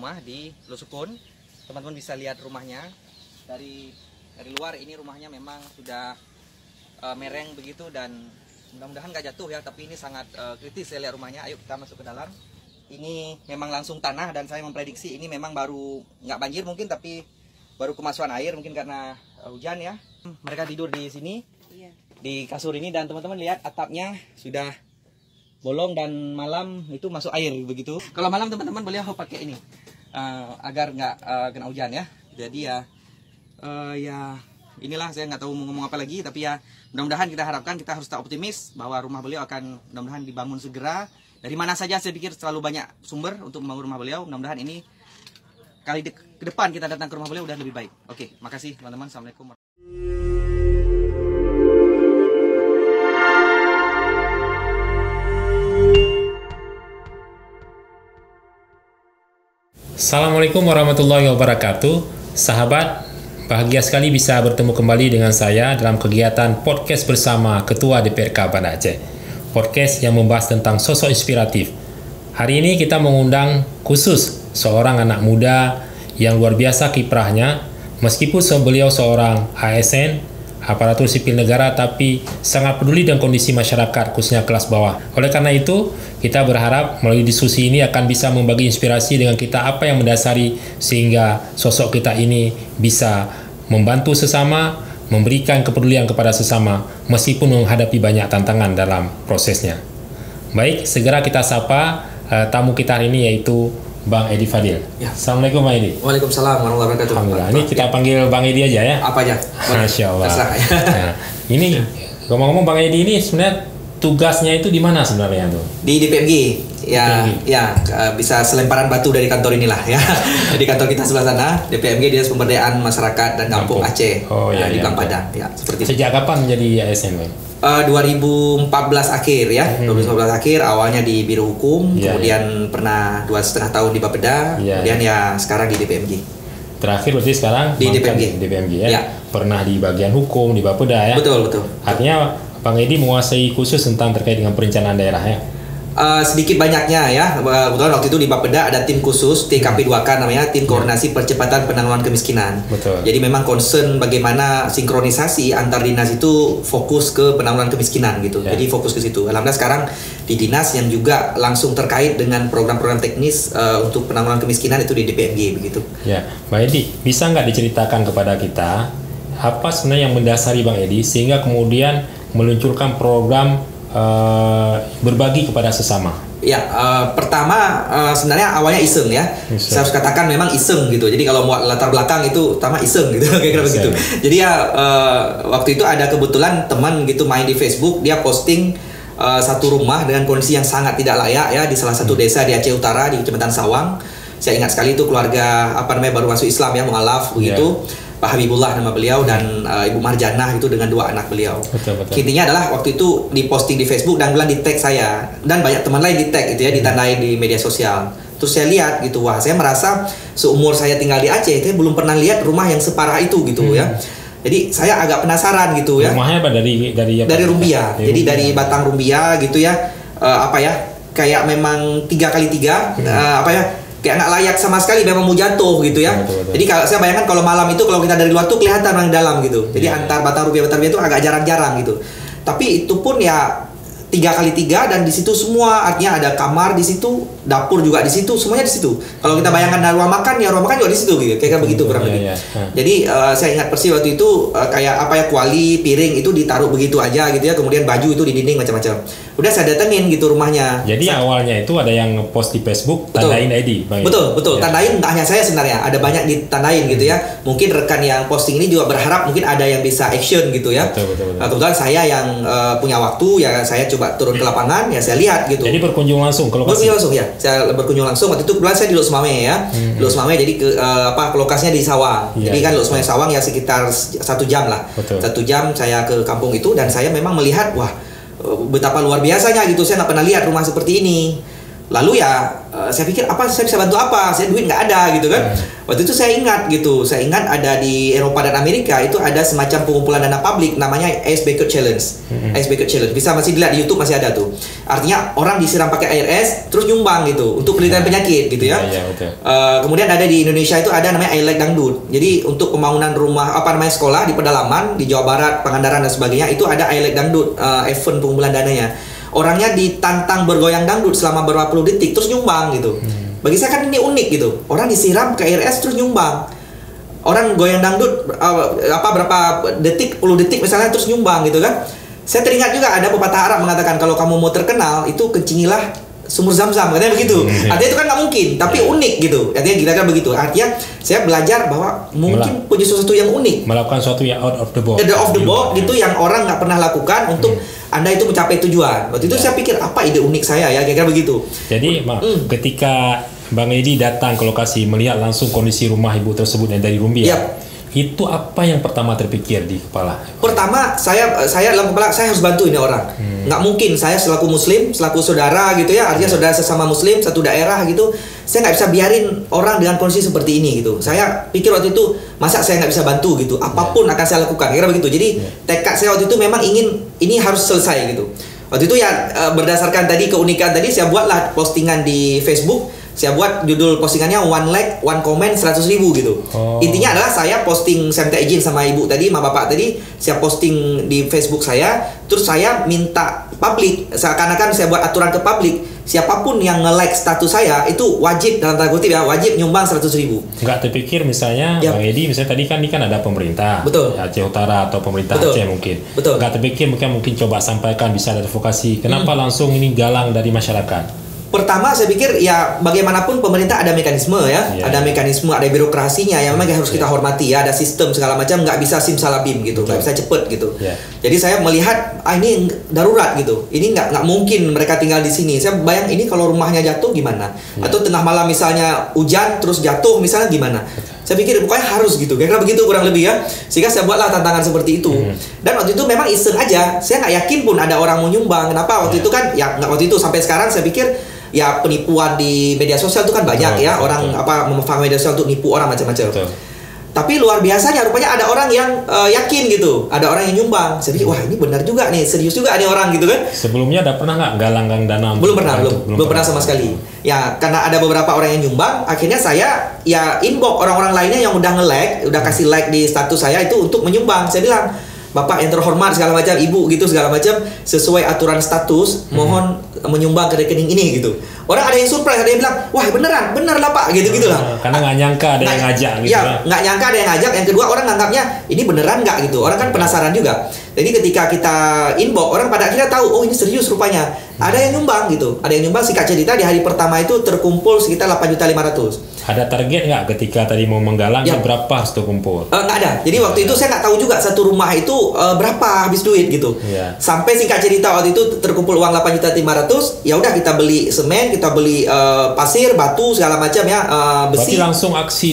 rumah di Lusukun. Teman-teman bisa lihat rumahnya dari luar. Ini rumahnya memang sudah mereng begitu dan mudah-mudahan nggak jatuh ya, tapi ini sangat kritis saya lihat rumahnya. Ayo kita masuk ke dalam. Ini memang langsung tanah dan saya memprediksi ini memang baru nggak banjir mungkin, tapi baru kemasukan air mungkin karena hujan ya. Mereka tidur di sini, di kasur ini, dan teman-teman lihat atapnya sudah bolong dan malam itu masuk air begitu. Kalau malam teman-teman beliau pakai ini agar nggak kena hujan ya. Jadi ya inilah, saya nggak tahu mau ngomong apa lagi, tapi ya mudah-mudahan kita harapkan, kita harus tetap optimis bahwa rumah beliau akan mudah-mudahan dibangun segera. Dari mana saja saya pikir terlalu banyak sumber untuk membangun rumah beliau. Mudah-mudahan ini kali ke depan kita datang ke rumah beliau udah lebih baik. Oke, makasih teman-teman. Assalamualaikum. Assalamualaikum warahmatullahi wabarakatuh. Sahabat, bahagia sekali bisa bertemu kembali dengan saya dalam kegiatan podcast bersama Ketua DPRK Banda Aceh. Podcast yang membahas tentang sosok inspiratif. Hari ini kita mengundang khusus seorang anak muda yang luar biasa kiprahnya. Meskipun beliau seorang ASN, aparatur sipil negara, tapi sangat peduli dengan kondisi masyarakat, khususnya kelas bawah. Oleh karena itu, kita berharap melalui diskusi ini akan bisa membagi inspirasi dengan kita apa yang mendasari sehingga sosok kita ini bisa membantu sesama, memberikan kepedulian kepada sesama, meskipun menghadapi banyak tantangan dalam prosesnya. Baik, segera kita sapa tamu kita hari ini, yaitu Bang Edi Fadil. Ya. Assalamualaikum Bang Edi. Waalaikumsalam warahmatullahi wabarakatuh. Alhamdulillah. Ini kita panggil Bang Edi aja ya. Apa aja? Masya Allah. Nah, ini ngomong-ngomong Bang Edi ini sebenarnya tugasnya itu di mana sebenarnya tuh? di DPMG ya, DPMG. ya bisa selemparan batu dari kantor inilah ya. Jadi kantor kita sebelah sana, DPMG, Dinas Pemberdayaan Masyarakat dan Kampung Aceh. Oh, iya, di iya, Bang Padang ya, seperti itu. Sejak kapan menjadi ASN Bang? 2014 akhir ya, 2014 akhir awalnya di Biro Hukum, kemudian pernah 2,5 tahun di Bapeda, kemudian ya sekarang di DPMG. Terakhir berarti sekarang di DPMG ya? Ya. Pernah di bagian hukum di Bapeda ya? Betul. Artinya Bang Edi menguasai khusus tentang terkait dengan perencanaan daerah ya? Sedikit banyaknya ya. Kebetulan waktu itu di Bapeda ada tim khusus TKP2K namanya, tim koordinasi percepatan penanggulangan kemiskinan. Betul. Jadi memang concern bagaimana sinkronisasi antar dinas itu fokus ke penanggulangan kemiskinan gitu. Ya. Jadi fokus ke situ. Alhamdulillah sekarang di dinas yang juga langsung terkait dengan program-program teknis untuk penanggulangan kemiskinan itu di DPMG begitu. Ya, Bang Edi, bisa nggak diceritakan kepada kita apa sebenarnya yang mendasari Bang Edi sehingga kemudian meluncurkan program berbagi kepada sesama? Ya, pertama sebenarnya awalnya iseng ya. Saya harus katakan memang iseng gitu. Jadi kalau mau latar belakang itu pertama iseng gitu, kayak begitu. Jadi ya waktu itu ada kebetulan teman gitu main di Facebook, dia posting satu rumah dengan kondisi yang sangat tidak layak ya di salah satu desa di Aceh Utara di Kecamatan Sawang. Saya ingat sekali itu keluarga baru masuk Islam ya, mualaf begitu. Pak Habibullah nama beliau dan Ibu Marjanah itu dengan 2 anak beliau. Betul. Intinya adalah waktu itu diposting di Facebook dan bilang di tag saya dan banyak teman lain di tag gitu ya, ditandai di media sosial. Terus saya lihat gitu, wah saya merasa seumur saya tinggal di Aceh itu belum pernah lihat rumah yang separah itu gitu ya. Jadi saya agak penasaran gitu ya. Rumahnya apa dari rumbia. Jadi dari batang rumbia gitu ya. Kayak memang 3x3 kayak nggak layak sama sekali, memang mau jatuh gitu ya. Betul. Jadi kalau saya bayangkan kalau malam itu kalau kita dari luar tuh kelihatan orang dalam gitu. Jadi antar batang rumbia itu agak jarang-jarang gitu. Tapi itu pun ya 3x3 dan di situ semua, artinya ada kamar di situ, dapur juga di situ, semuanya di situ. Kalau kita bayangkan dari ruang makan juga di situ gitu. Kayak begitu kurang lebih. Jadi saya ingat persis waktu itu kayak kuali, piring itu ditaruh begitu aja gitu ya. Kemudian baju itu di dinding macam-macam. Udah saya datengin gitu rumahnya. Jadi awalnya itu ada yang post di Facebook, tandain ID. Betul. Ya. Tandain tak hanya saya sebenarnya, ada banyak ditandain gitu ya. Mungkin rekan yang posting ini juga berharap mungkin ada yang bisa action gitu ya. Betul. Kebetulan saya yang punya waktu ya, saya coba turun ke lapangan ya, saya lihat gitu. Jadi berkunjung langsung ke lokasi. Berkunjung langsung ya. Saya berkunjung langsung. Waktu itu kebetulan saya di Lok Semame ya. Di Lok Semame, jadi ke lokasinya di Sawang. Jadi kan Lok Semame Sawang ya sekitar 1 jam lah. 1 jam saya ke kampung itu dan saya memang melihat wah betapa luar biasanya gitu. Saya nggak pernah lihat rumah seperti ini. Lalu ya saya pikir apa saya bisa bantu apa? Saya duit nggak ada gitu kan. Waktu itu saya ingat gitu. Saya ingat ada di Eropa dan Amerika itu ada semacam pengumpulan dana publik namanya Ice Bucket Challenge. Ice Bucket Challenge. Bisa masih dilihat di YouTube, masih ada tuh. Artinya orang disiram pakai air es terus nyumbang gitu untuk penelitian penyakit gitu ya. Kemudian ada di Indonesia itu ada namanya I Like Dangdut. Jadi untuk pembangunan rumah sekolah di pedalaman di Jawa Barat, Pangandaran dan sebagainya itu ada I Like Dangdut event pengumpulan dananya. Orangnya ditantang bergoyang dangdut selama beberapa puluh detik terus nyumbang gitu. Bagi saya kan ini unik gitu. Orang disiram ke air es terus nyumbang. Orang goyang dangdut berapa detik, 10 detik misalnya terus nyumbang gitu kan. Saya teringat juga ada pepatah Arab mengatakan kalau kamu mau terkenal itu kencingilah sumur Zam-Zam, katanya begitu. Artinya itu kan nggak mungkin, tapi unik gitu. Artinya kira-kira begitu. Artinya saya belajar bahwa mungkin punya sesuatu yang unik. Melakukan sesuatu yang out of the box. Out of the box gitu yang orang nggak pernah lakukan untuk Anda itu mencapai tujuan. Waktu itu saya pikir apa ide unik saya ya, kira-kira begitu. Jadi ketika Bang Edi datang ke lokasi melihat langsung kondisi rumah ibu tersebut yang dari Rumbia, itu apa yang pertama terpikir di kepala? Pertama saya dalam kepala saya harus bantu ini orang. Nggak mungkin saya selaku muslim, selaku saudara gitu ya, artinya saudara sesama muslim satu daerah gitu, saya nggak bisa biarin orang dengan kondisi seperti ini gitu. Saya pikir waktu itu masa saya nggak bisa bantu gitu, apapun akan saya lakukan, kira begitu. Jadi tekad saya waktu itu memang ingin ini harus selesai gitu. Waktu itu ya berdasarkan tadi keunikan tadi, saya buatlah postingan di Facebook. Saya buat judul postingannya one like, one comment 100.000 gitu. Intinya adalah saya posting, saya minta izin sama ibu tadi, sama bapak tadi, saya posting di Facebook saya, terus saya minta publik, seakan-akan saya buat aturan ke publik, siapapun yang nge-like status saya itu wajib, dalam tanda kutip ya, wajib nyumbang 100.000. Nggak terpikir misalnya Bang Edi, misalnya tadi kan ini kan ada pemerintah, Aceh Utara atau pemerintah Aceh mungkin. Nggak terpikir mungkin coba sampaikan bisa ada advokasi. Kenapa langsung ini galang dari masyarakat? Pertama saya pikir ya bagaimanapun pemerintah ada mekanisme ya, ada mekanisme, ada birokrasinya yang memang harus kita hormati ya, ada sistem segala macam, nggak bisa simsalabim gitu, nggak bisa cepet gitu. Jadi saya melihat ini darurat gitu, ini nggak mungkin mereka tinggal di sini. Saya bayang ini kalau rumahnya jatuh gimana, atau tengah malam misalnya hujan terus jatuh misalnya gimana. Saya pikir pokoknya harus gitu, kira-kira begitu kurang lebih ya. Sehingga saya buatlah tantangan seperti itu. Dan waktu itu memang iseng aja, saya nggak yakin pun ada orang mau nyumbang. Kenapa waktu itu kan ya nggak, waktu itu sampai sekarang saya pikir ya penipuan di media sosial itu kan banyak ya, orang memanfaatkan media sosial untuk nipu orang macam-macam. Tapi luar biasanya rupanya ada orang yang yakin gitu, ada orang yang nyumbang. Saya pikir wah ini benar juga nih, serius juga nih orang gitu kan. Sebelumnya ada pernah nggak galang dana? Belum pernah sama sekali. Ya karena ada beberapa orang yang nyumbang, akhirnya saya ya inbox orang-orang lainnya yang udah nge-like, udah kasih like di status saya itu untuk menyumbang. Saya bilang, Bapak yang terhormat segala macam, Ibu gitu segala macam, sesuai aturan status mohon menyumbang ke rekening ini gitu. Orang ada yang surprise, ada yang bilang, wah bener lah Pak, gitu-gitu lah. Karena nggak nyangka ada yang ngajak gitu. Ya, nggak nyangka ada yang ngajak. Yang kedua orang nganggapnya ini beneran nggak gitu. Orang kan penasaran juga. Jadi ketika kita inbox, orang pada akhirnya tahu, oh ini serius rupanya. Ada yang nyumbang gitu. Ada yang nyumbang. Singkat cerita di hari pertama itu terkumpul sekitar 8.500.000. Ada target nggak ketika tadi mau menggalang berapa harus terkumpul? Nggak ada. Jadi waktu itu saya nggak tahu juga satu rumah itu berapa habis duit gitu. Sampai singkat cerita waktu itu terkumpul uang 8.500.000. Ya udah kita beli semen, kita beli pasir, batu segala macam ya, besi. Berarti langsung aksi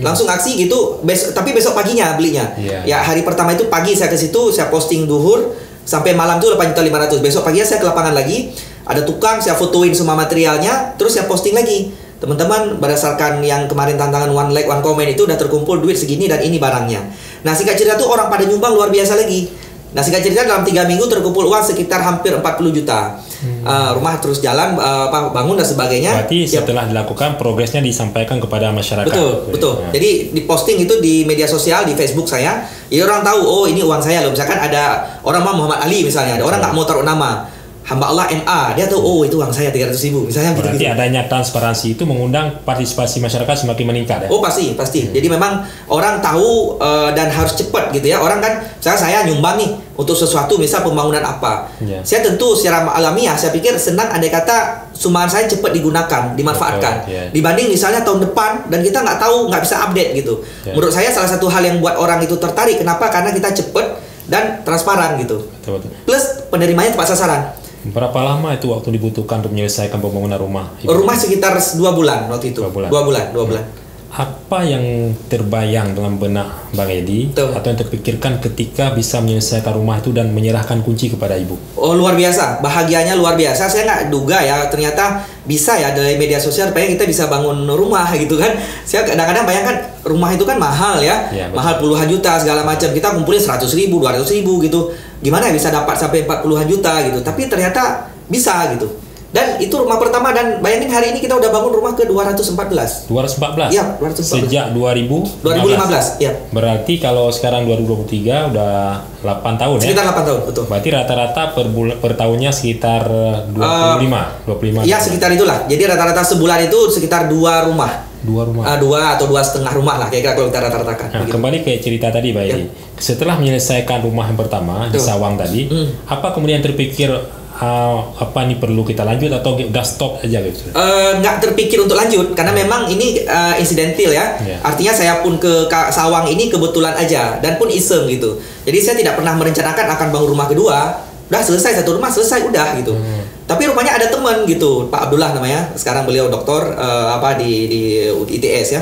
langsung aksi gitu. Tapi besok paginya belinya. Ya hari pertama itu pagi saya ke situ, saya posting duhur sampai malam tuh 8.500.000. Besok pagi saya ke lapangan lagi, ada tukang, saya fotoin semua materialnya, terus saya posting lagi. Teman-teman, berdasarkan yang kemarin tantangan one like one comment itu udah terkumpul duit segini dan ini barangnya. Nah singkat cerita tuh orang pada nyumbang luar biasa lagi. Nah singkat cerita dalam 3 minggu terkumpul uang sekitar hampir 40 juta. Rumah terus jalan, bangun dan sebagainya. Berarti setelah dilakukan progresnya disampaikan kepada masyarakat. Betul. Jadi di posting itu di media sosial, di Facebook saya, jadi orang tahu, oh ini uang saya loh. Misalkan ada orang mau Muhammad Ali misalnya, ada orang nggak mau taruh nama, hamba Allah MA, dia tahu oh itu uang saya 300.000 misalnya. Berarti gitu. Adanya transparansi itu mengundang partisipasi masyarakat semakin meningkat ya? Oh pasti. Jadi memang orang tahu dan harus cepat gitu ya. Orang kan, misalnya saya nyumbang nih untuk sesuatu, misal pembangunan apa. Saya tentu secara alamiah saya pikir senang andai kata sumbangan saya cepat digunakan, dimanfaatkan. Dibanding misalnya tahun depan dan kita nggak tahu, nggak bisa update gitu. Menurut saya salah satu hal yang buat orang itu tertarik, kenapa? Karena kita cepat dan transparan gitu. Plus penerimanya tepat sasaran. Berapa lama itu waktu dibutuhkan untuk menyelesaikan pembangunan rumah? Rumah sekitar 2 bulan waktu itu. 2 bulan. apa yang terbayang dalam benak Bang Edi Betul. atau yang terpikirkan ketika bisa menyelesaikan rumah itu dan menyerahkan kunci kepada ibu? Oh, luar biasa, bahagianya luar biasa. Saya nggak duga ya, ternyata bisa ya dari media sosial supaya kita bisa bangun rumah gitu kan. Saya kadang-kadang bayangkan rumah itu kan mahal ya, mahal puluhan juta segala macam. Kita kumpulin 100.000, 200.000 gitu. Gimana ya bisa dapat sampai 40-an juta gitu. Tapi ternyata bisa gitu. Dan itu rumah pertama, dan bayangin hari ini kita udah bangun rumah ke 214. 214? Iya, 214. Sejak 2015? Iya. Berarti kalau sekarang 2023 udah 8 tahun sekitar 8 tahun, betul. Berarti rata-rata per tahunnya sekitar 25? Iya, sekitar itulah. Jadi rata-rata sebulan itu sekitar 2 rumah. 2 rumah? 2 atau 2,5 rumah lah, kira-kira kalau kita rata-ratakan. Nah, kembali ke cerita tadi Pak Edi. Setelah menyelesaikan rumah yang pertama di Sawang tadi, apa kemudian terpikir apa ini perlu kita lanjut atau udah stop aja gitu? Nggak terpikir untuk lanjut karena memang ini insidental ya. Artinya saya pun ke Sawang ini kebetulan aja dan pun iseng gitu. Jadi saya tidak pernah merencanakan akan bangun rumah kedua. Udah selesai satu rumah, selesai udah gitu. Tapi rupanya ada teman gitu, Pak Abdullah namanya. Sekarang beliau doktor di ITS ya.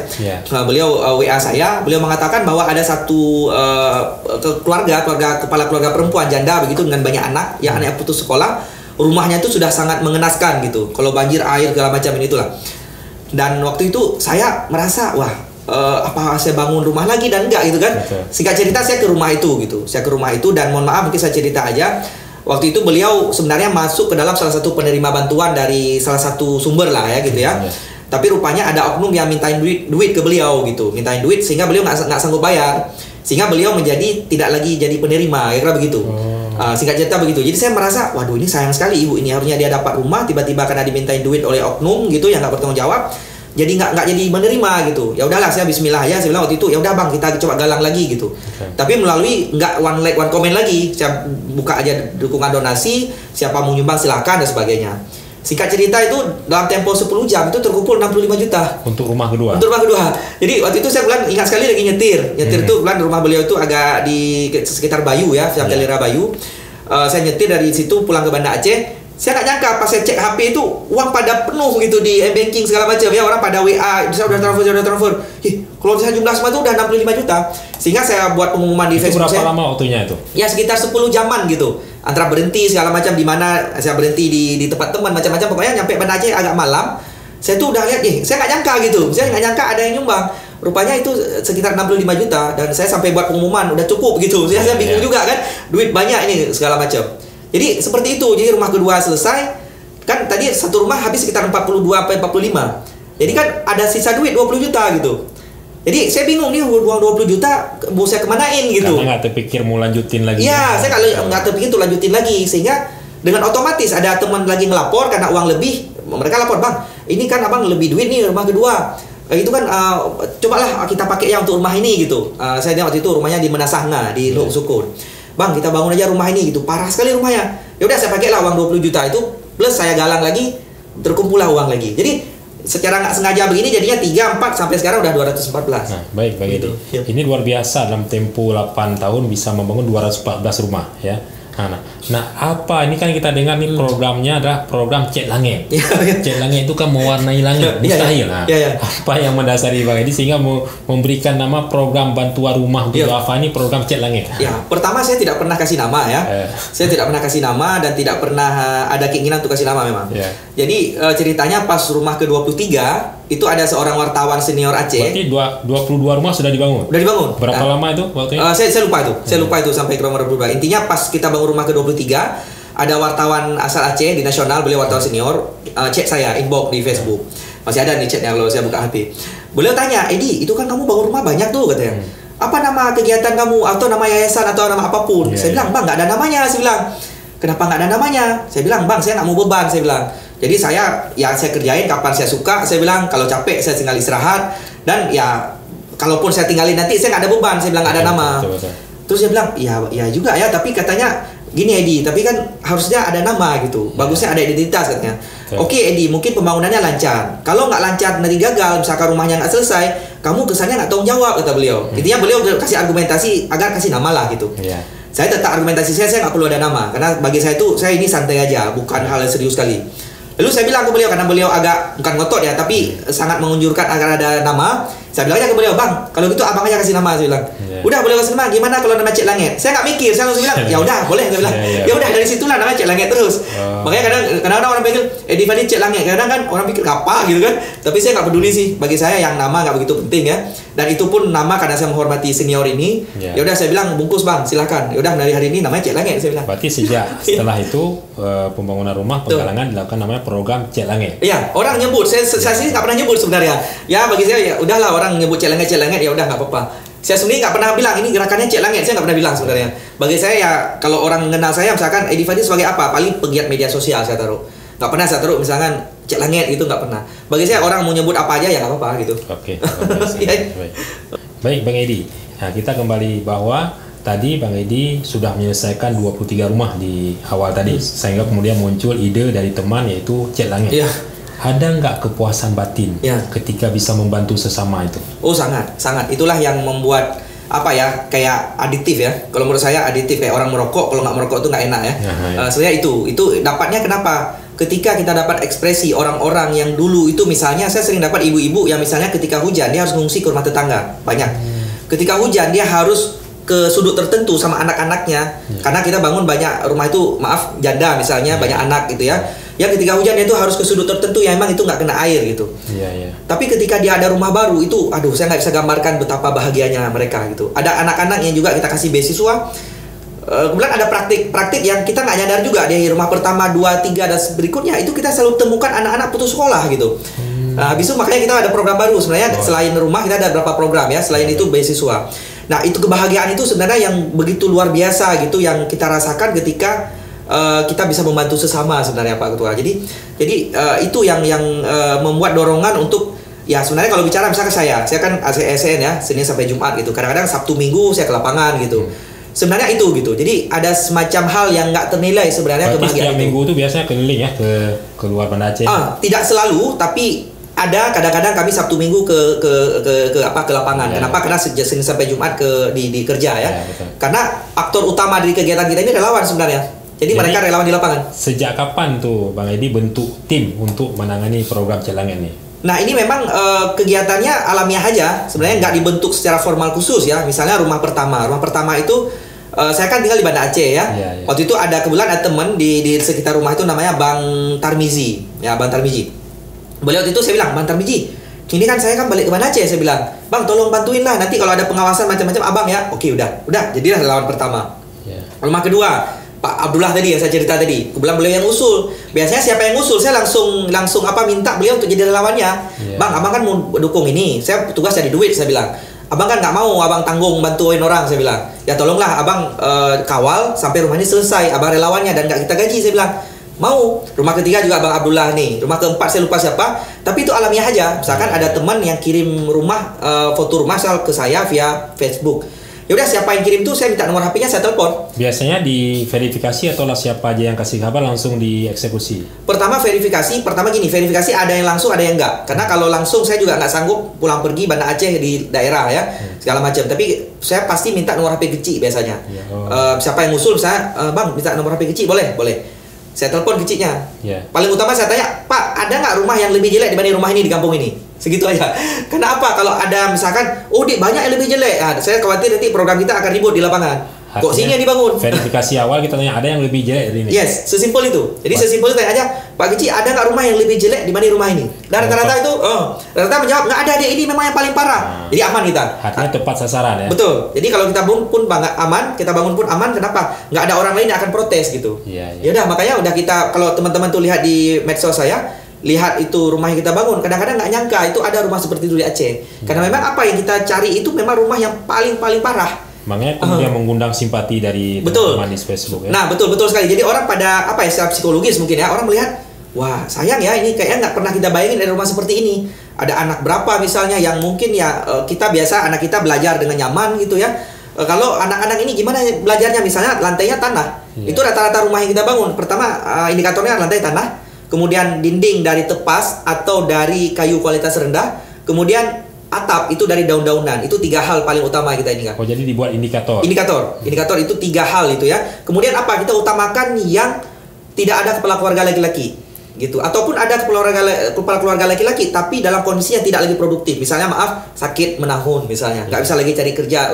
Beliau WA saya, beliau mengatakan bahwa ada satu kepala keluarga perempuan janda begitu dengan banyak anak, yang anaknya putus sekolah, rumahnya itu sudah sangat mengenaskan gitu. Kalau banjir, air segala macam ini itulah. Dan waktu itu saya merasa wah, apa saya bangun rumah lagi dan enggak gitu kan. Singkat cerita saya ke rumah itu gitu. Saya ke rumah itu dan mohon maaf mungkin saya cerita aja. Waktu itu beliau sebenarnya masuk ke dalam salah satu penerima bantuan dari salah satu sumber lah ya gitu ya. Tapi rupanya ada oknum yang mintain duit ke beliau gitu, mintain duit sehingga beliau nggak sanggup bayar, sehingga beliau menjadi tidak lagi jadi penerima, kira begitu. Singkat cerita begitu. Jadi saya merasa, waduh ini sayang sekali ibu ini, harusnya dia dapat rumah, tiba-tiba karena dimintain duit oleh oknum gitu yang nggak bertanggung jawab, jadi nggak jadi menerima gitu. Ya udahlah, saya Bismillah ya, saya bilang waktu itu ya udah bang kita coba galang lagi gitu. Tapi melalui nggak one like one comment lagi, saya buka aja dukungan donasi, siapa mau nyumbang silakan dan sebagainya. Singkat cerita itu dalam tempo 10 jam itu terkumpul 65 juta untuk rumah kedua. Untuk rumah kedua. Jadi waktu itu saya bulan ingat sekali lagi nyetir itu bulan rumah beliau itu agak di sekitar Bayu ya, Lira Bayu. Saya nyetir dari situ pulang ke Banda Aceh. Saya nggak nyangka pas saya cek HP itu uang pada penuh gitu di banking segala macam ya, orang pada WA bisa udah transfer. Kalau saya jumlah semua itu udah 65 juta. Sehingga saya buat pengumuman di Facebook. Berapa lama waktunya itu? Ya sekitar 10 jaman gitu. Antara berhenti segala macam, di mana saya berhenti di tempat teman macam-macam, pokoknya nyampe Banda Aceh agak malam. Saya tuh udah lihat saya nggak nyangka gitu. Saya nggak nyangka ada yang nyumbang. Rupanya itu sekitar 65 juta dan saya sampai buat pengumuman udah cukup gitu. Saya bingung juga kan, duit banyak ini segala macam. Jadi seperti itu. Jadi rumah kedua selesai. Kan tadi satu rumah habis sekitar 42 sampai 45. Jadi kan ada sisa duit 20 juta gitu. Jadi saya bingung nih uang 20 juta mau saya kemanain gitu. Karena nggak terpikir mau lanjutin lagi. Iya, saya nggak terpikir untuk lanjutin lagi. Sehingga dengan otomatis ada teman lagi ngelapor karena uang lebih. Mereka lapor, bang ini kan abang lebih duit nih rumah kedua. Itu kan cobalah kita pakai ya untuk rumah ini gitu. Saya waktu itu rumahnya di Menasahna di Luk Sukun. Bang kita bangun aja rumah ini gitu, parah sekali rumahnya. Ya udah saya pakailah uang 20 juta itu plus saya galang lagi, terkumpullah uang lagi. Jadi secara nggak sengaja begini jadinya 3, 4 sampai sekarang udah 214. Nah, baik gitu. Ini luar biasa dalam tempo 8 tahun bisa membangun 214 rumah ya. Nah, apa ini kan kita dengar nih programnya adalah program Cet Langit. Cet Langit itu kan mewarnai langit, mustahil. Apa yang mendasari Bang Edi sehingga memberikan nama program bantuan rumah untuk duafa ini program Cet Langit? Ya, pertama saya tidak pernah kasih nama ya. Saya tidak pernah kasih nama dan tidak pernah ada keinginan untuk kasih nama memang. Jadi ceritanya pas rumah ke-23 itu ada seorang wartawan senior Aceh. Berarti 22 rumah sudah dibangun? Sudah dibangun. Berapa lama itu waktunya? Saya lupa itu. Saya lupa itu sampai ke nomor 22. Intinya pas kita bangun rumah ke-23, ada wartawan asal Aceh di nasional, beliau wartawan senior, chat saya, inbox di Facebook. Masih ada nih chatnya kalau saya buka HP. Beliau tanya, Edi, itu kan kamu bangun rumah banyak tuh katanya. Apa nama kegiatan kamu atau nama yayasan atau nama apapun? Saya bilang, bang nggak ada namanya. Saya bilang, kenapa nggak ada namanya? Saya bilang, bang saya nggak mau beban. Saya bilang. Jadi saya kerjain kapan saya suka. Saya bilang kalau capek saya tinggal istirahat dan ya kalaupun saya tinggalin nanti saya nggak ada beban. Saya bilang nggak ada nama. Terus dia bilang ya juga ya, tapi katanya gini Edi, tapi kan harusnya ada nama gitu. Bagusnya ada identitas katanya. Oke Edi, mungkin pembangunannya lancar. Kalau nggak lancar nanti gagal, misalkan rumahnya nggak selesai, kamu kesannya nggak tanggung jawab kata beliau. Intinya beliau kasih argumentasi agar kasih nama lah gitu. Saya tetap argumentasi saya nggak perlu ada nama karena bagi saya itu saya ini santai aja, bukan hal yang serius sekali. Lalu saya bilang ke beliau, karena beliau agak bukan ngotot ya, tapi sangat mengunjurkan agar ada nama. Saya bilangnya ke beliau, bang, kalau gitu abang aja kasih nama, saya bilang. Udah, beliau kasih nama, gimana kalau nama Cik Langit? Saya nggak mikir, saya langsung bilang, ya udah, boleh, saya bilang. Ya udah, dari situlah namanya Cik Langit terus. Makanya kadang-kadang orang pikir, Edi Fadil Cik Langit. Kadang kan orang pikir apa gitu kan. Tapi saya nggak peduli sih. Bagi saya yang nama nggak begitu penting ya. Dan itu pun nama karena saya menghormati senior ini. Ya udah, saya bilang bungkus bang, silakan. Ya udah, dari hari ini namanya Cik Langit, saya bilang. Berarti sejak setelah itu pembangunan rumah penggalangan dilakukan namanya program Cik Langit. Iya, orang nyebut. Saya sendiri nggak pernah nyebut sebenarnya. Ya bagi saya ya udahlah, orang nyebut Cik Langit ya udah nggak apa-apa. Saya sendiri nggak pernah bilang ini gerakannya Cik Langit, saya nggak pernah bilang sebenarnya. Bagi saya ya kalau orang mengenal saya misalkan Edi Fadil sebagai apa, paling pegiat media sosial saya taruh. Nggak pernah saya taruh misalkan Cik Langit gitu, nggak pernah. Bagi saya orang mau nyebut apa aja ya nggak apa-apa gitu. Oke. Baik Bang Edi. Nah, kita kembali bahwa tadi Bang Edi sudah menyelesaikan 23 rumah di awal tadi, sehingga kemudian muncul ide dari teman yaitu Cik Langit. Iya. Ada nggak kepuasan batin ketika bisa membantu sesama itu? Oh sangat. Itulah yang membuat apa ya, kayak aditif ya. Kalau menurut saya aditif, kayak orang merokok, kalau nggak merokok itu nggak enak ya. Sebenarnya itu dapatnya kenapa? Ketika kita dapat ekspresi orang-orang yang dulu itu, misalnya saya sering dapat ibu-ibu yang misalnya ketika hujan dia harus mengungsi ke rumah tetangga banyak. Ketika hujan dia harus ke sudut tertentu sama anak-anaknya, karena kita bangun banyak rumah itu, maaf, janda misalnya, banyak anak gitu ya. Yang ketika hujan dia itu harus ke sudut tertentu yang emang itu nggak kena air gitu. Tapi ketika dia ada rumah baru itu, aduh saya nggak bisa gambarkan betapa bahagianya mereka gitu. Ada anak-anak yang juga kita kasih beasiswa. Kemudian ada praktik yang kita nggak nyadar juga di rumah pertama, 2, 3 dan berikutnya itu kita selalu temukan anak-anak putus sekolah gitu. Habis itu makanya kita ada program baru sebenarnya. Selain rumah kita ada beberapa program ya. Selain itu beasiswa. Nah itu kebahagiaan itu sebenarnya yang begitu luar biasa gitu yang kita rasakan ketika kita bisa membantu sesama sebenarnya Pak Ketua. Jadi itu yang membuat dorongan untuk ya sebenarnya kalau bicara misalnya saya kan ASN ya, Senin sampai Jumat gitu. Kadang-kadang Sabtu Minggu saya ke lapangan gitu. Sebenarnya itu gitu. Jadi ada semacam hal yang nggak ternilai sebenarnya kebahagiaan itu. Minggu itu biasanya keliling ya ke luar Banda Aceh. Tidak selalu, tapi ada kadang-kadang kami Sabtu Minggu ke lapangan. Kenapa? Karena sejak Senin sampai Jumat di kerja ya. Karena aktor utama dari kegiatan kita ini relawan sebenarnya. Jadi mereka relawan di lapangan. Sejak kapan tuh Bang Edi bentuk tim untuk menangani program Cik Langit ini? Nah ini memang kegiatannya alamiah aja. Sebenarnya nggak dibentuk secara formal khusus ya. Misalnya rumah pertama itu saya kan tinggal di Banda Aceh ya. Waktu itu kebetulan ada teman di sekitar rumah itu namanya Bang Tarmizi. Ya Bang Tarmizi. Beliau itu saya bilang, Bang Tarmizi, ini kan saya kan balik ke Banda Aceh. Saya bilang, Bang tolong bantuin lah. Nanti kalau ada pengawasan macam-macam abang ya. Oke udah. Jadilah relawan pertama. Rumah kedua Pak Abdullah tadi yang saya cerita tadi, kebetulan beliau yang usul. Biasanya siapa yang usul, saya langsung minta beliau untuk jadi relawannya. Bang, abang kan mau dukung ini, saya tugas jadi duit, saya bilang. Abang kan nggak mau abang tanggung bantuin orang, saya bilang. Ya tolonglah abang kawal sampai rumah ini selesai, abang relawannya dan nggak kita gaji, saya bilang. Mau. Rumah ketiga juga Bang Abdullah nih. Rumah keempat saya lupa siapa, tapi itu alamiah aja. Misalkan ada teman yang kirim rumah, foto rumah ke saya via Facebook. Ya udah, siapa yang kirim tuh saya minta nomor HP-nya, saya telepon. Biasanya diverifikasi atau siapa aja yang kasih kabar langsung dieksekusi? Pertama verifikasi ada yang langsung, ada yang enggak. Karena kalau langsung saya juga nggak sanggup pulang pergi Banda Aceh di daerah ya, segala macam. Tapi saya pasti minta nomor HP kecil biasanya. Siapa yang ngusul saya, Bang minta nomor HP kecil, boleh. Saya telepon kecilnya. Paling utama saya tanya, Pak, ada nggak rumah yang lebih jelek dibanding rumah ini di kampung ini? Segitu aja. Karena apa? Kalau ada misalkan, banyak yang lebih jelek. Saya khawatir nanti program kita akan ribut di lapangan. Kok sini yang dibangun? Verifikasi awal kita tanya, ada yang lebih jelek dari ini? Yes, sesimpel itu. Jadi sesimpel itu tanya aja, Pak Kecil, ada nggak rumah yang lebih jelek dibanding rumah ini? Dan rata-rata itu, rata-rata menjawab, nggak ada, dia ini memang yang paling parah. Jadi aman kita. Artinya tepat sasaran ya? Betul. Jadi kalau kita bangun pun kita bangun pun aman, kenapa? Nggak ada orang lain yang akan protes gitu. Ya udah, makanya udah kita, kalau teman-teman tuh lihat di medsos saya, lihat itu rumah yang kita bangun, kadang-kadang nggak nyangka itu ada rumah seperti itu di Aceh. Karena memang apa yang kita cari itu memang rumah yang paling parah. Makanya kemudian mengundang simpati dari teman-teman di Facebook ya. Nah betul sekali. Jadi orang pada secara psikologis mungkin ya, orang melihat, wah sayang ya ini kayaknya nggak pernah kita bayangin ada rumah seperti ini. Ada anak berapa misalnya yang mungkin ya kita biasa anak kita belajar dengan nyaman gitu ya. Kalau anak-anak ini gimana belajarnya, misalnya lantainya tanah. Itu rata-rata rumah yang kita bangun. Pertama indikatornya lantai tanah, kemudian dinding dari tepas atau dari kayu kualitas rendah, kemudian atap itu dari daun-daunan. Itu 3 hal paling utama kita ini kan. Jadi dibuat indikator itu 3 hal itu ya. Kemudian apa? Kita utamakan yang tidak ada kepala keluarga laki-laki. gitu. Ataupun ada kepala keluarga laki-laki tapi dalam kondisi yang tidak lagi produktif. Misalnya maaf, sakit menahun misalnya, nggak bisa lagi cari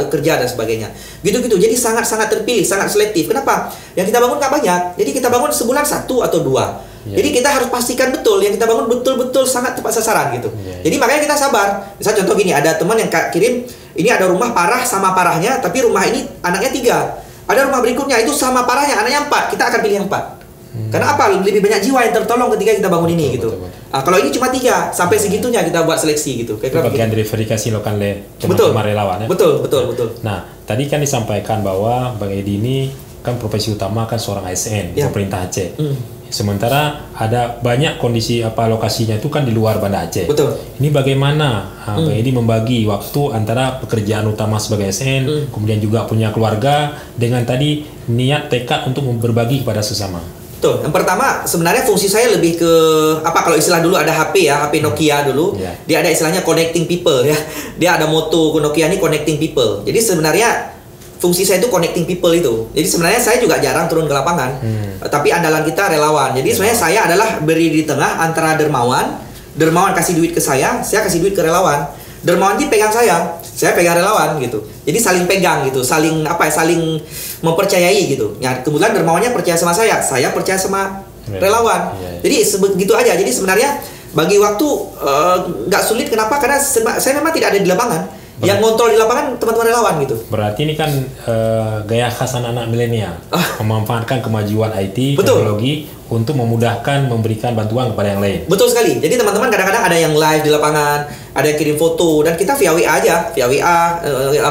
kerja dan sebagainya. Gitu-gitu. Jadi sangat-sangat terpilih, sangat selektif. Kenapa? Yang kita bangun nggak banyak. Jadi kita bangun sebulan 1 atau 2. Jadi kita harus pastikan betul yang kita bangun betul-betul sangat tepat sasaran gitu. Jadi makanya kita sabar. Misal contoh gini, ada teman yang kirim, ini ada rumah parah sama parahnya, tapi rumah ini anaknya 3. Ada rumah berikutnya itu sama parahnya, anaknya 4. Kita akan pilih yang 4. Karena apa? Lebih banyak jiwa yang tertolong ketika kita bangun ini gitu. Kalau ini cuma 3, sampai segitunya kita buat seleksi gitu. Itu bagian dari verifikasi lokal teman-teman relawan ya. Betul. Nah, tadi kan disampaikan bahwa Bang Edi ini kan profesi utama kan seorang ASN di pemerintah Aceh. Sementara ada banyak kondisi lokasinya itu kan di luar Banda Aceh. Betul. Ini bagaimana Bang Edi membagi waktu antara pekerjaan utama sebagai ASN, kemudian juga punya keluarga dengan tadi niat tekad untuk berbagi kepada sesama. Tuh, yang pertama sebenarnya fungsi saya lebih ke kalau istilah dulu ada HP ya, HP Nokia dulu. Dia ada istilahnya connecting people ya. Dia ada moto Nokia ini connecting people. Jadi sebenarnya fungsi saya itu connecting people itu. Jadi sebenarnya saya juga jarang turun ke lapangan. Tapi andalan kita relawan. Jadi sebenarnya saya adalah berdiri di tengah antara dermawan kasih duit ke saya kasih duit ke relawan. Dermawan ini pegang saya pegang relawan gitu. Jadi saling pegang gitu, saling mempercayai gitu. Ya, kebetulan dermawannya percaya sama saya percaya sama relawan. Jadi sebegitu aja. Jadi sebenarnya bagi waktu nggak sulit. Kenapa? Karena saya memang tidak ada di lapangan. Yang ngontrol di lapangan teman-teman relawan gitu. Berarti ini kan gaya khas anak-anak milenial, memanfaatkan kemajuan IT, teknologi untuk memudahkan memberikan bantuan kepada yang lain. Betul sekali. Jadi teman-teman kadang-kadang ada yang live di lapangan, ada yang kirim foto, dan kita via WA aja, via WA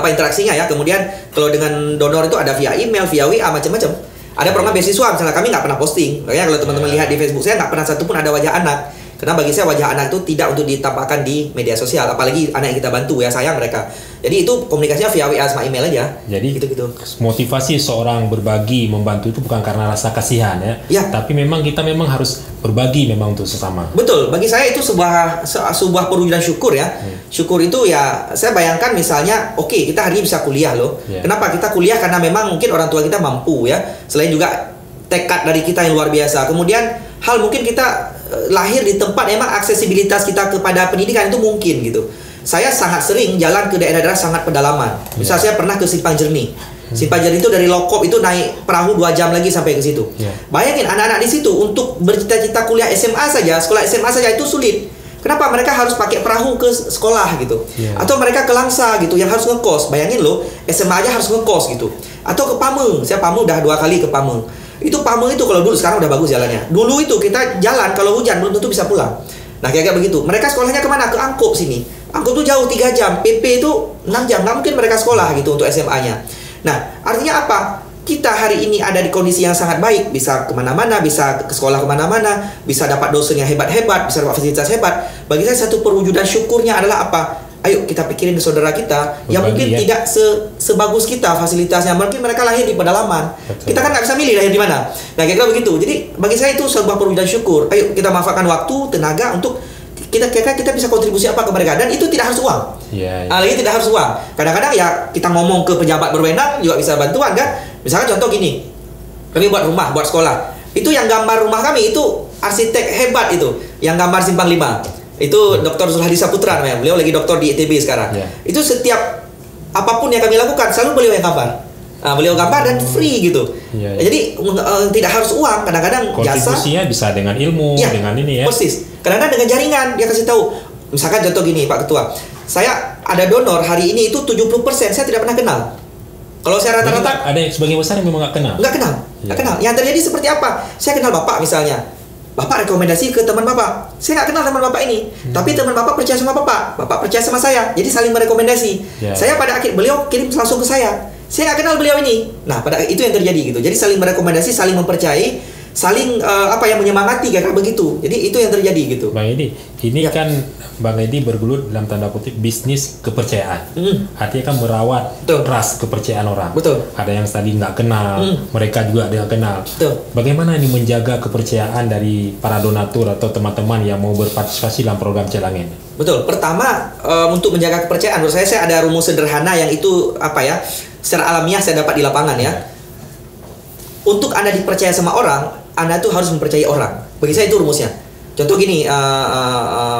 interaksinya ya. Kemudian kalau dengan donor itu ada via email, via WA macam-macam. Ada program beasiswa, misalnya kami nggak pernah posting. Makanya kalau teman-teman lihat di Facebook saya nggak pernah satupun ada wajah anak. Karena bagi saya wajah anak itu tidak untuk ditampakkan di media sosial, apalagi anak yang kita bantu ya, sayang mereka. Jadi itu komunikasinya via WA sama email aja. Jadi gitu. Motivasi seorang berbagi, membantu itu bukan karena rasa kasihan ya. Tapi memang kita harus berbagi memang untuk sesama. Betul, bagi saya itu sebuah perwujudan syukur ya. Syukur itu ya, saya bayangkan misalnya, oke, kita hari ini bisa kuliah loh. Kenapa kita kuliah? Karena memang mungkin orang tua kita mampu ya. Selain juga tekad dari kita yang luar biasa. Kemudian hal mungkin kita lahir di tempat memang aksesibilitas kita kepada pendidikan itu mungkin gitu. Saya sangat sering jalan ke daerah-daerah sangat pedalaman. Misal saya pernah ke Simpang Jernih. Simpang Jernih itu dari Lokop itu naik perahu 2 jam lagi sampai ke situ. Bayangin anak-anak di situ untuk bercita-cita kuliah SMA saja, sekolah SMA saja itu sulit. Kenapa? Mereka harus pakai perahu ke sekolah gitu. Atau mereka ke Langsa gitu yang harus ngekos. Bayangin loh, SMA aja harus ngekos gitu. Atau ke Pameng. Saya Pameng udah 2 kali ke Pameng. Itu Pameng itu kalau dulu, sekarang udah bagus jalannya. Dulu itu kita jalan kalau hujan belum tentu bisa pulang. Nah kayak begitu. Mereka sekolahnya kemana? Ke Angkop sini. Angkop tuh jauh 3 jam. PP itu 6 jam. Nggak mungkin mereka sekolah gitu untuk SMA-nya. Nah artinya apa? Kita hari ini ada di kondisi yang sangat baik. Bisa kemana-mana, bisa ke sekolah kemana-mana, bisa dapat dosen yang hebat-hebat, bisa dapat fasilitas hebat. Bagi saya satu perwujudan syukurnya adalah apa? Ayo kita pikirin ke saudara kita yang mungkin tidak sebagus kita fasilitasnya. Mungkin mereka lahir di pedalaman. Kita kan nggak bisa milih lahir di mana. Nah kira-kira begitu. Jadi bagi saya itu sebuah perwujudan syukur. Ayo kita manfaatkan waktu, tenaga untuk kita bisa kontribusi apa ke mereka. Dan itu tidak harus uang. Lagi tidak harus uang. Kadang-kadang ya kita ngomong ke pejabat berwenang juga bisa bantuan kan. Misalkan contoh gini, kami buat rumah, buat sekolah. Itu yang gambar rumah kami itu arsitek hebat itu, yang gambar Simpang 5. Itu Dr. Zulhadi Saputra namanya. Beliau lagi doktor di ITB sekarang. Itu setiap apapun yang kami lakukan selalu beliau yang gambar. Beliau gambar dan free gitu. Jadi tidak harus uang. Kadang-kadang jasa. Kontribusinya bisa dengan ilmu, dengan ini ya. Persis. Kadang-kadang dengan jaringan dia kasih tahu. Misalkan contoh gini Pak Ketua. Saya ada donor hari ini itu 70% saya tidak pernah kenal. Kalau saya rata-rata ada yang sebagian besar yang memang nggak kenal. Nggak kenal. Yang terjadi seperti apa? Saya kenal Bapak misalnya. Bapak rekomendasi ke teman Bapak. Saya nggak kenal teman Bapak ini, tapi teman Bapak percaya sama Bapak. Bapak percaya sama saya. Jadi saling merekomendasi. Saya pada akhir beliau kirim langsung ke saya. Saya nggak kenal beliau ini. Nah, pada itu yang terjadi gitu. Jadi saling merekomendasi, saling mempercayai, saling menyemangati kayak begitu. Jadi itu yang terjadi gitu. Bang Edi, ini kan Bang Edi bergelut dalam tanda kutip bisnis kepercayaan. Artinya kan merawat trust kepercayaan orang. Ada yang tadi nggak kenal, mereka juga ada yang kenal. Bagaimana ini menjaga kepercayaan dari para donatur atau teman-teman yang mau berpartisipasi dalam program Celangin? Betul. Pertama untuk menjaga kepercayaan, menurut saya ada rumus sederhana yang itu secara alamiah saya dapat di lapangan ya. Untuk Anda dipercaya sama orang, Anda tuh harus mempercayai orang. Bagi saya itu rumusnya. Contoh gini,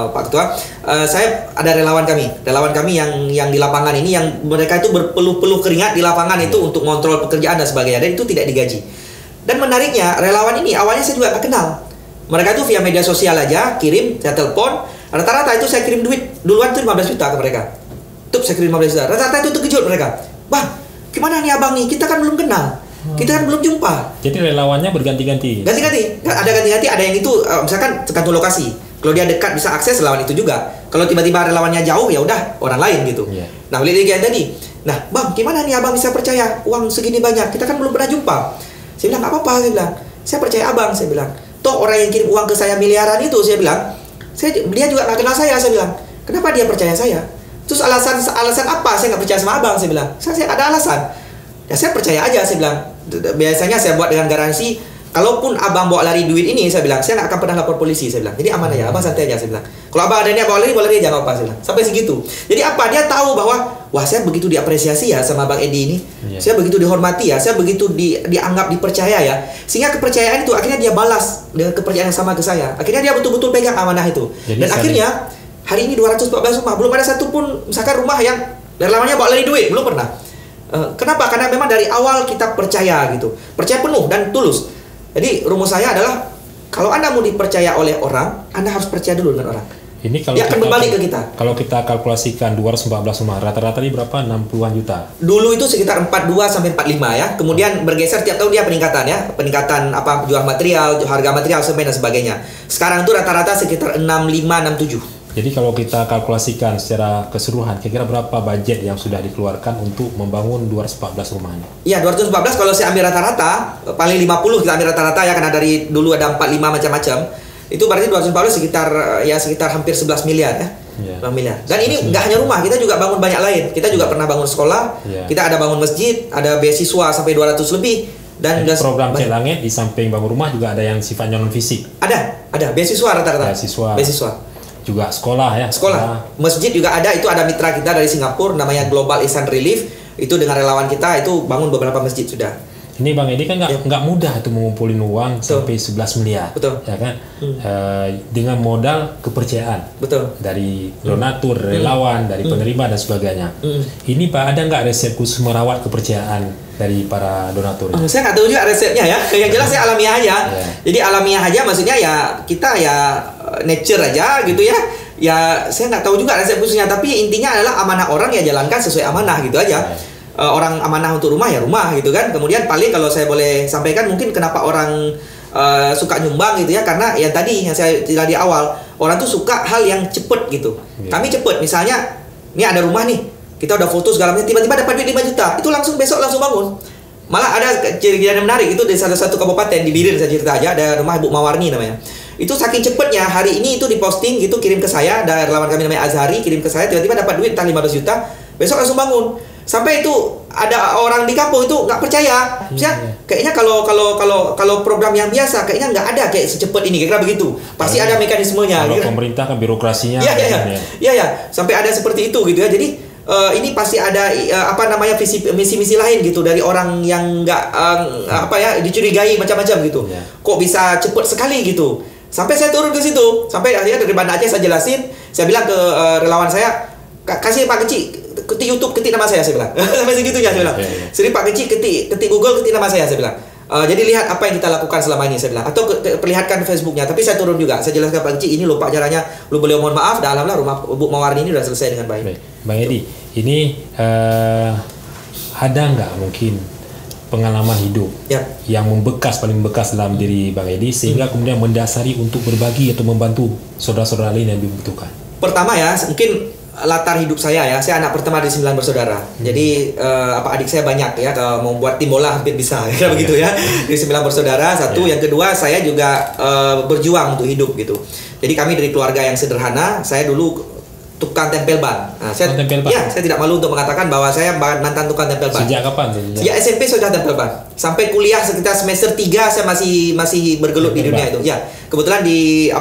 Pak Ketua, saya ada relawan kami yang di lapangan ini, yang mereka itu berpeluh-peluh keringat di lapangan itu untuk kontrol pekerjaan dan sebagainya, dan itu tidak digaji. Dan menariknya, relawan ini awalnya saya juga nggak kenal. Mereka itu via media sosial aja, kirim, saya telepon, rata-rata itu saya kirim duit duluan tuh 15 juta ke mereka. Tuh saya kirim 15 juta, rata-rata itu terkejut mereka. Bang, gimana nih abang nih, kita kan belum kenal. Kita kan belum jumpa. Jadi relawannya berganti-ganti. Ganti-ganti. Ada ganti-ganti, ada yang itu misalkan tergantung lokasi. Kalau dia dekat bisa akses relawan itu juga. Kalau tiba-tiba relawannya jauh ya udah orang lain gitu. Yeah. Nah, balik lagi yang tadi. Nah, Bang, gimana nih abang bisa percaya uang segini banyak? Kita kan belum pernah jumpa. Saya bilang, "Enggak apa-apa," saya bilang. "Saya percaya abang," saya bilang. "Toh orang yang kirim uang ke saya miliaran itu," saya bilang, dia juga nggak kenal saya bilang. "Kenapa dia percaya saya?" Terus alasan apa saya nggak percaya sama abang? Saya bilang, saya ada alasan. Ya saya percaya aja, saya bilang. Biasanya saya buat dengan garansi, kalaupun abang bawa lari duit ini, saya bilang, saya nggak akan pernah lapor polisi, saya bilang. Jadi aman aja, abang santai aja, saya bilang. Kalau abang ada niat bawa lari aja, nggak apa, saya bilang. Sampai segitu. Jadi apa? Dia tahu bahwa, wah saya begitu diapresiasi ya sama Bang Edi ini. Saya begitu dihormati ya, saya begitu dianggap dipercaya ya. Sehingga kepercayaan itu akhirnya dia balas dengan kepercayaan yang sama ke saya. Akhirnya dia betul-betul pegang amanah itu. Jadi dan akhirnya hari ini 214 rumah, belum ada satupun misalkan rumah yang relawannya bawa lari duit, belum pernah. Kenapa? Karena memang dari awal kita percaya gitu, percaya penuh dan tulus. Jadi rumus saya adalah, kalau Anda mau dipercaya oleh orang, Anda harus percaya dulu dengan orang. Ini kalau dia akan berbalik ke kita. Kalau kita kalkulasikan 214 rumah, rata-rata ini berapa? 60-an juta. Dulu itu sekitar 42 sampai 45 ya. Kemudian bergeser tiap tahun dia peningkatan ya. Peningkatan apa, jual material, harga material, semen dan sebagainya. Sekarang itu rata-rata sekitar 65 67. Jadi kalau kita kalkulasikan secara keseluruhan, kira-kira berapa budget yang sudah dikeluarkan untuk membangun 214 rumah ini? Iya, 214 kalau saya ambil rata-rata, paling 50 kita ambil rata-rata ya, karena dari dulu ada 45 macam-macam. Itu berarti 214 sekitar hampir 11 miliar ya. 11 miliar. Dan ini nggak hanya rumah, kita juga bangun banyak lain. Kita juga pernah bangun sekolah, kita ada bangun masjid, ada beasiswa sampai 200 lebih. Dan program Cek Langit di samping bangun rumah juga ada yang sifatnya non fisik. Ada beasiswa rata-rata. Beasiswa. Juga sekolah ya. Sekolah. Masjid juga ada, itu ada mitra kita dari Singapura namanya Global Ihsan Relief. Itu dengan relawan kita itu bangun beberapa masjid sudah. Ini Bang Edi kan nggak mudah tuh mengumpulin uang sampai 11 miliar. Betul. Ya kan? Dengan modal kepercayaan. Betul. Dari donatur, relawan, dari penerima dan sebagainya. Ini Pak, ada nggak resep khusus merawat kepercayaan dari para donatur? Saya nggak tahu juga resepnya ya. Yang jelas saya alamiah aja. Jadi alamiah aja, maksudnya ya kita ya nature aja gitu ya. Ya saya nggak tahu juga resep khususnya, tapi intinya adalah amanah orang ya jalankan sesuai amanah gitu aja. Orang amanah untuk rumah ya rumah gitu kan. Kemudian paling kalau saya boleh sampaikan, mungkin kenapa orang suka nyumbang gitu ya, karena yang tadi yang saya bilang di awal, orang tuh suka hal yang cepet gitu. Kami cepet, misalnya ini ada rumah nih, kita udah foto segala macam, tiba-tiba dapat duit 5 juta, itu langsung besok langsung bangun. Malah ada kejadian menarik itu di salah satu kabupaten di Biren, saya cerita aja, ada rumah Ibu Mawarni namanya. Itu saking cepetnya, hari ini itu diposting gitu, kirim ke saya, ada relawan kami namanya Azhari, kirim ke saya, tiba-tiba dapat duit entah 15 juta, besok langsung bangun. Sampai itu ada orang di kampung itu nggak percaya. Kayaknya kalau program yang biasa kayaknya nggak ada kayak secepat ini, kira-kira begitu. Pasti ada mekanismenya. Kalau pemerintah kan birokrasinya. Iya. Sampai ada seperti itu gitu ya. Jadi ini pasti ada misi-misi lain gitu dari orang yang nggak dicurigai macam-macam gitu. Kok bisa cepat sekali gitu. Sampai saya turun ke situ. Sampai akhirnya dari Banda Aceh saya jelasin. Saya bilang ke relawan saya, kasih Pak Kecil ketik YouTube, ketik nama saya bilang. Sampai segitunya saya bilang. Sering Pak Kecil ketik Google, ketik nama saya bilang. Jadi lihat apa yang kita lakukan selama ini, saya bilang. Atau perlihatkan Facebooknya. Tapi saya turun juga, saya jelaskan Pak Kecil, ini loh Pak caranya. Lu beliau mohon maaf, dan alhamdulillah rumah Bu Mawarni ini sudah selesai dengan baik. Bang Edi, ini ada nggak mungkin pengalaman hidup yang paling membekas dalam diri Bang Edi sehingga kemudian mendasari untuk berbagi atau membantu saudara-saudara lain yang membutuhkan? Pertama ya, mungkin latar hidup saya anak pertama dari 9 bersaudara. Jadi adik saya banyak ya, kalau mau buat tim bola hampir bisa ya begitu ya. Dari 9 bersaudara, satu. Yang kedua, saya juga berjuang untuk hidup gitu. Jadi kami dari keluarga yang sederhana. Saya dulu tukang tempel ban. Saya tidak malu untuk mengatakan bahwa saya mantan tukang tempel ban. Sejak kapan? Sejak SMP sudah tempel ban. Sampai kuliah sekitar semester 3 saya masih bergelut di dunia itu. Ya, kebetulan di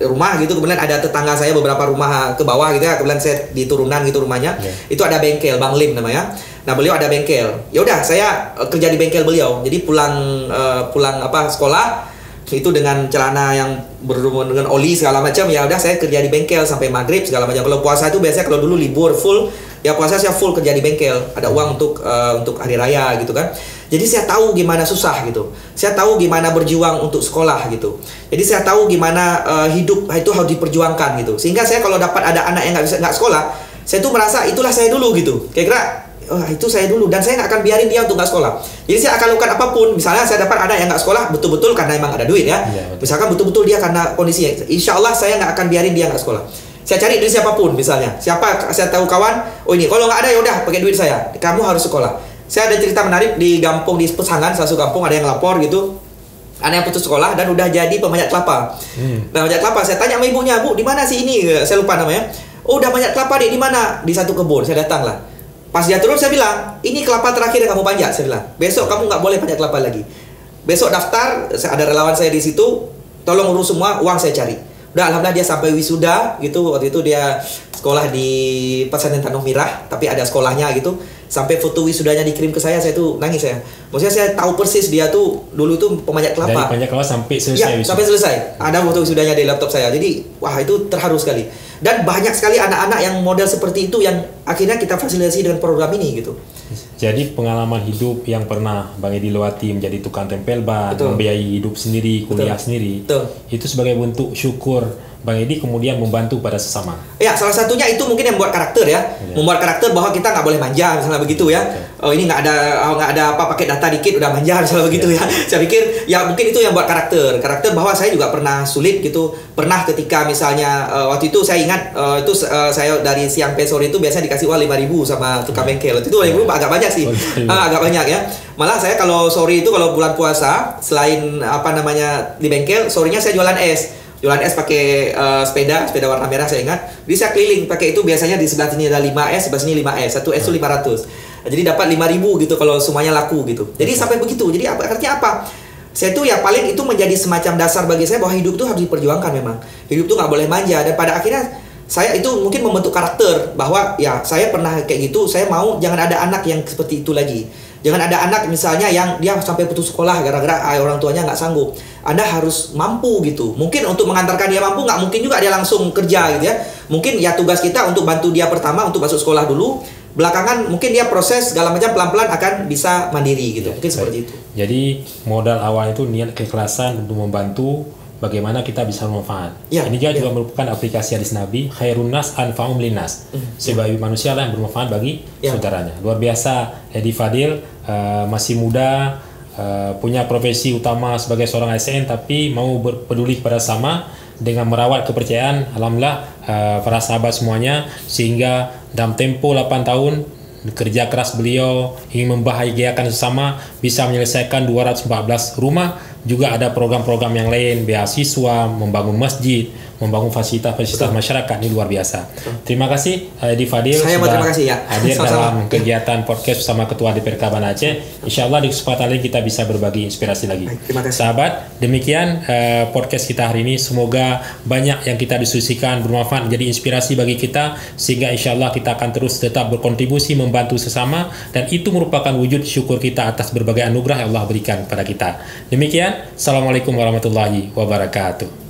rumah gitu, kemudian ada tetangga saya beberapa rumah ke bawah gitu ya. Kemudian saya di turunan gitu rumahnya. Itu ada bengkel, Bang Lim namanya. Nah, beliau ada bengkel. Ya udah, saya kerja di bengkel beliau. Jadi pulang sekolah, itu dengan celana yang berhubungan dengan oli segala macam, ya udah saya kerja di bengkel sampai maghrib segala macam. Kalau puasa itu biasanya kalau dulu libur full, ya puasa saya full kerja di bengkel, ada uang untuk hari raya gitu kan. Jadi saya tahu gimana susah gitu, saya tahu gimana berjuang untuk sekolah gitu. Jadi saya tahu gimana hidup itu harus diperjuangkan gitu. Sehingga saya kalau dapat ada anak yang nggak sekolah, saya tuh merasa itulah saya dulu gitu. Kira-kira itu saya dulu, dan saya nggak akan biarin dia untuk nggak sekolah. Jadi saya akan lakukan apapun. Misalnya saya dapat anak yang nggak sekolah betul-betul karena emang ada duit ya. Misalkan betul-betul dia karena kondisi, insya Allah saya nggak akan biarin dia nggak sekolah. Saya cari dari siapapun, misalnya siapa saya tahu kawan, oh ini kalau nggak ada ya udah pakai duit saya, kamu harus sekolah. Saya ada cerita menarik di kampung, di Pesangan, salah satu kampung, ada yang lapor gitu, anak yang putus sekolah dan udah jadi pemanjat kelapa. Nah, pemanjat kelapa, saya tanya sama ibunya, Bu, di mana sih ini? Saya lupa namanya. Oh, udah manjat kelapa di mana? Di satu kebun. Saya datang lah. Pas dia turun, saya bilang, ini kelapa terakhir yang kamu panjat. Saya bilang, besok kamu nggak boleh panjat kelapa lagi. Besok daftar, ada relawan saya di situ, tolong urus semua, uang saya cari. Udah, alhamdulillah dia sampai wisuda gitu. Waktu itu dia sekolah di Pesantren Tanah Mirah, tapi ada sekolahnya gitu. Sampai foto wisudanya dikirim ke saya tuh nangis saya. Maksudnya saya tahu persis dia tuh dulu tuh pemanjat kelapa. Dari panjat kelapa sampai selesai. Ya, sampai selesai. Ada foto wisudanya di laptop saya. Jadi, wah itu terharu sekali. Dan banyak sekali anak-anak yang model seperti itu yang akhirnya kita fasilitasi dengan program ini gitu. Jadi pengalaman hidup yang pernah Bang Edi lewati menjadi tukang tempel ban, membiayai hidup sendiri, kuliah sendiri, itu sebagai bentuk syukur Bang Edi kemudian membantu pada sesama. Ya, salah satunya itu mungkin yang membuat karakter ya, membuat karakter bahwa kita nggak boleh manja misalnya begitu ya. Oh ini nggak ada apa pakai data dikit udah manja misalnya begitu ya. Saya pikir ya mungkin itu yang buat karakter bahwa saya juga pernah sulit gitu, pernah ketika misalnya waktu itu saya ingat saya dari siang sampai sore itu biasanya dikasih uang 5.000 sama tukang bengkel. Itu 5.000 agak banyak sih, agak banyak ya. Malah saya kalau sore itu kalau bulan puasa selain di bengkel, sorenya saya jualan es. Jualan es pakai sepeda warna merah saya ingat. Jadi saya keliling pakai itu, biasanya di sebelah sini ada 5 es, sebelah sini 5 es. Satu es itu 500. Jadi dapat 5.000 gitu kalau semuanya laku gitu. Jadi sampai begitu. Jadi artinya apa? Saya tuh ya paling itu menjadi semacam dasar bagi saya bahwa hidup tuh harus diperjuangkan memang. Hidup tuh nggak boleh manja, dan pada akhirnya saya itu mungkin membentuk karakter bahwa ya saya pernah kayak gitu, saya mau jangan ada anak yang seperti itu lagi. Jangan ada anak misalnya yang dia sampai putus sekolah gara-gara orang tuanya nggak sanggup. Anda harus mampu gitu. Mungkin untuk mengantarkan dia mampu, nggak mungkin juga dia langsung kerja gitu ya. Mungkin ya tugas kita untuk bantu dia pertama untuk masuk sekolah dulu. Belakangan mungkin dia proses segala macam pelan-pelan akan bisa mandiri gitu. Mungkin seperti itu. Jadi modal awal itu niat keikhlasan untuk membantu. Bagaimana kita bisa bermanfaat. Ini juga merupakan aplikasi hadis Nabi, khairun nas anfa'um linnas. Sebagai manusia lah yang bermanfaat bagi saudaranya. Luar biasa Edi Fadil, masih muda, punya profesi utama sebagai seorang ASN, tapi mau peduli kepada sama dengan merawat kepercayaan. Alhamdulillah para sahabat semuanya, sehingga dalam tempo 8 tahun kerja keras beliau ingin membahagiakan sesama, bisa menyelesaikan 214 rumah. Juga ada program-program yang lain, beasiswa, membangun masjid, membangun fasilitas-fasilitas masyarakat. Ini luar biasa. Terima kasih Edi Fadil sudah terima kasih ya. Hadir dalam kegiatan podcast bersama Ketua DPRK Banda Aceh. Insya Allah di kesempatan lain kita bisa berbagi inspirasi lagi. Terima kasih. Sahabat, demikian podcast kita hari ini. Semoga banyak yang kita diskusikan bermanfaat, menjadi inspirasi bagi kita, sehingga insya Allah kita akan terus tetap berkontribusi membantu sesama, dan itu merupakan wujud syukur kita atas berbagai anugerah yang Allah berikan pada kita. Demikian, Assalamualaikum warahmatullahi wabarakatuh.